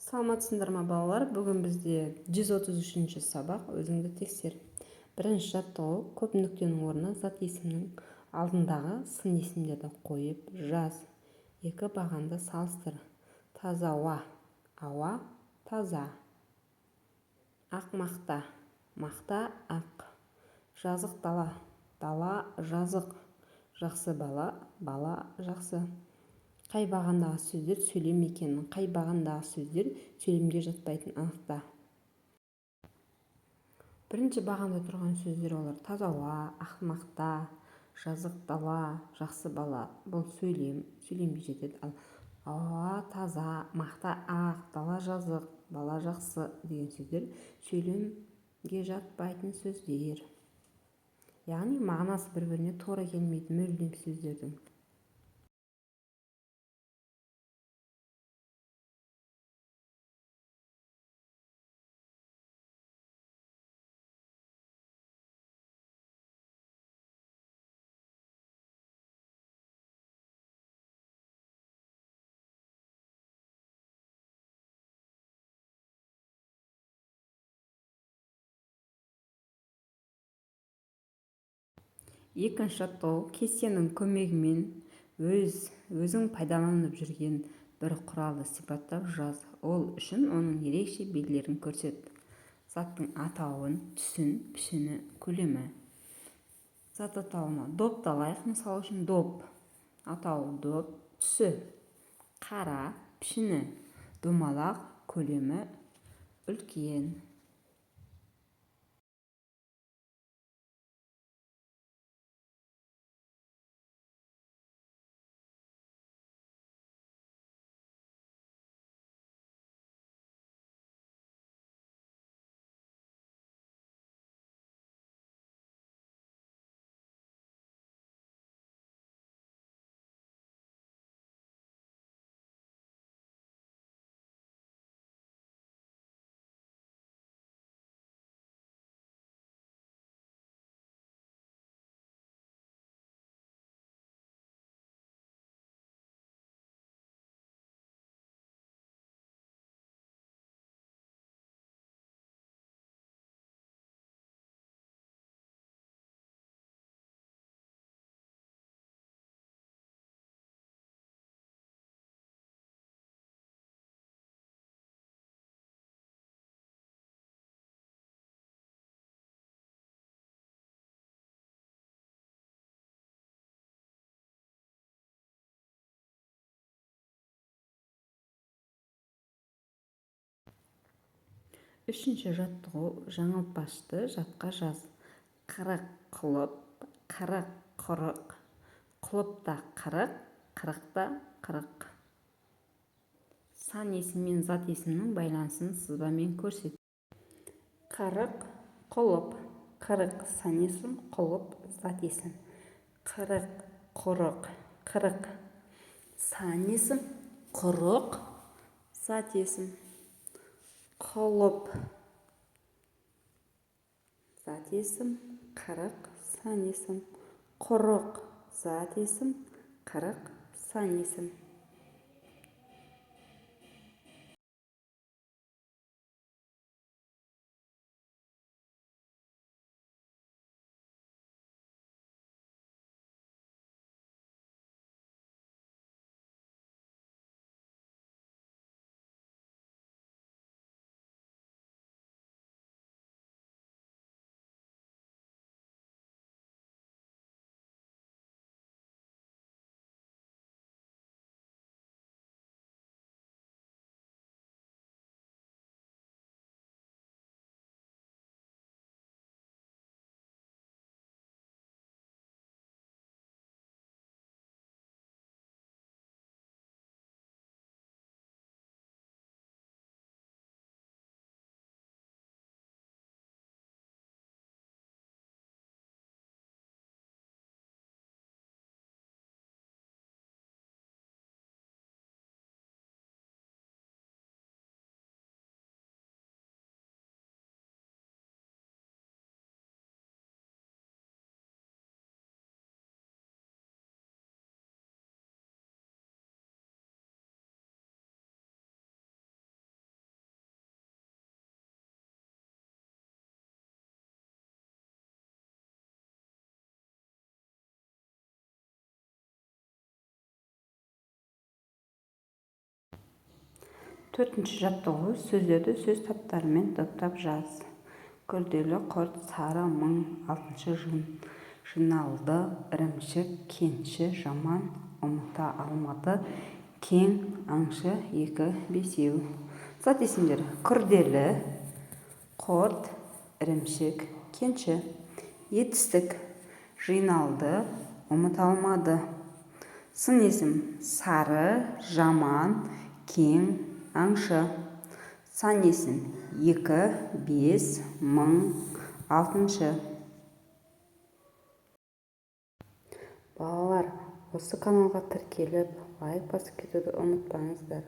Саламатсыңдар ма балалар? Бүгін бізде 133-ші сабақ өзіңді тексер. Бірінші жаттығу: көп нүктенің орнына зат есімнің алдындағы сын есімдерді қойып жаз. Екі бағанды салыстыр. Таза ауа, ауа таза. Ақ мақта, мақта ақ. Жазық дала, дала жазық. Жақсы бала, бала жақсы. Қай бағандағы сөздер сөйлем екенін, қай бағандағы сөздер сөйлемге жатпайтын анықта. Бірінші бағанда тұрған сөздер олар: таза ауа, ақ мақта, жазық дала, жақсы бала. Бұл сөйлемге жетеді. Ал ауа таза, мақта ақ, дала жазық, бала жақсы деген сөздер сөйлемге жатпайтын сөздер. Яғни мағынасы бір-біріне тура келмейтін мүлдем сөздердің. Екінші жаттығу: кестенің көмегімен өзің пайдаланып жүрген бір құралды сипаттап жаз. Ол үшін оның ерекше белгілерін көрсет. Заттың атауын, түсін, пішіні, көлемі. Зат атауына допты алайық. Мысалы үшін доп. Атауы доп, түсі қара, пішіні домалақ, көлемі үлкен. Үшінші жаттығу: жаңылтпашты жатқа жаз. Қырық құлып, қырық құрық. Құлыпта қырық, қырықта қырық. Сан есім мен зат есімнің байланысын сызбамен көрсет. Қырық құлып, қырық сан есім, құлып зат есім. Қырық құрық, қырық сан есім, құрық зат есім. Құлып зат есім, қырық сан есім. Құрық зат есім, қырық сан есім. Төртінші жаттығу: сөздерді сөз таптарымен топтап жаз. Күрделі құрт, сары мың. Алтыншы жиналды, ірімшік, кенші, жаман, ұмыта алмады, кең, аңшы, екі, бесеу. Зат есімдері: күрделі, құрт, ірімшік, кенші. Етістік: жиналды, ұмыта алмады. Сын есім: сары, жаман, кең, аңшы. Сан есім: 2, 5, 1000, 6. Балалар, осы каналға тіркеліп, лайк басып кетуді ұмытпаңыздар.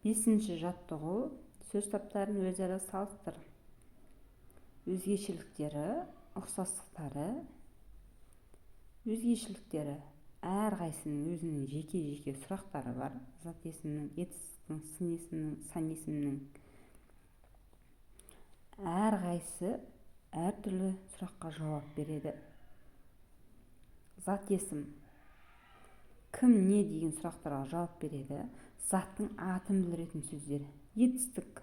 Бесінші жаттығу: сөз таптарын өзара салыстыр. Өзгешеліктері, ұқсастықтары. Өзгешеліктері: әрқайсының өзінің жеке сұрақтары бар. Зат есімнің, етістіктің, сын есімнің, сан есімнің. Әрқайсы әртүрлі сұраққа жауап береді. Зат есім: кім, не деген сұрақтарға жауап береді. Заттың атын білдіретін сөздер. Етістік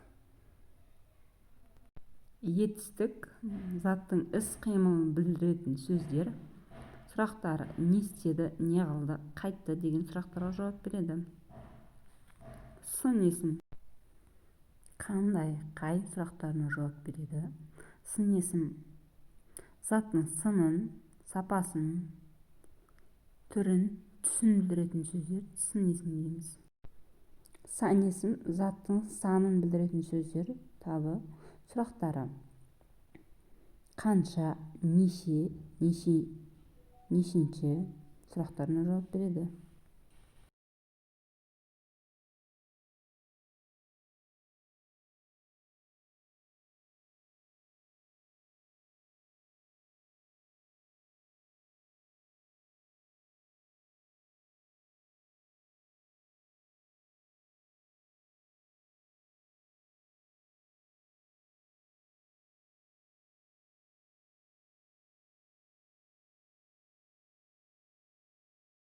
заттың іс-қимылын білдіретін сөздер. Сұрақтар: не істеді, не қылды, қайтты деген сұрақтарға жауап береді. Сын есім: қандай, қай сұрақтарына жауап береді. Сын есім: заттың сынын, сапасын, түрін, түсін білдіретін сөздер сын есім дейміз. Сан есім: заттың санын білдіретін сөздер табы. Сұрақтары: қанша, неше, нешінші сұрақтарына жауап береді.